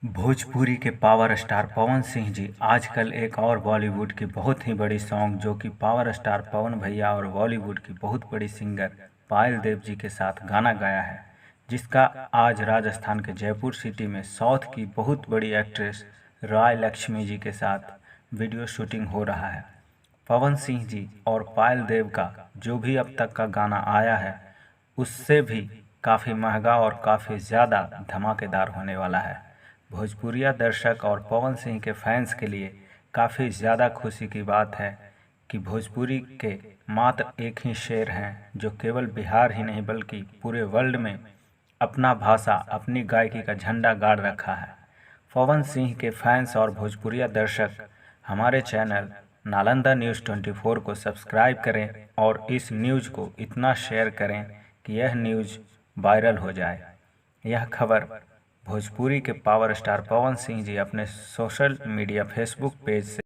भोजपुरी के power star Pawan Singh ji आजकल एक और बॉलीवुड की बहुत ही बड़ी सॉन्ग जो कि पावर स्टार पवन भैया और बॉलीवुड की बहुत बड़ी सिंगर पायल देव जी के साथ गाना गाया है, जिसका आज राजस्थान के जयपुर सिटी में साउथ की बहुत बड़ी एक्ट्रेस राय लक्ष्मी जी के साथ वीडियो शूटिंग हो रहा है। पवन सिंह जी और पायल देव का जो भी अब तक का गाना आया है उससे भी काफ़ी महंगा और काफ़ी ज़्यादा धमाकेदार होने वाला है। भोजपुरिया दर्शक और पवन सिंह के फैंस के लिए काफ़ी ज़्यादा खुशी की बात है कि भोजपुरी के मात्र एक ही शेर हैं जो केवल बिहार ही नहीं बल्कि पूरे वर्ल्ड में अपना भाषा अपनी गायकी का झंडा गाड़ रखा है। पवन सिंह के फैंस और भोजपुरिया दर्शक हमारे चैनल नालंदा न्यूज़ 24 को सब्सक्राइब करें और इस न्यूज़ को इतना शेयर करें कि यह न्यूज़ वायरल हो जाए। यह खबर भोजपुरी के पावर स्टार पवन सिंह जी अपने सोशल मीडिया फेसबुक पेज से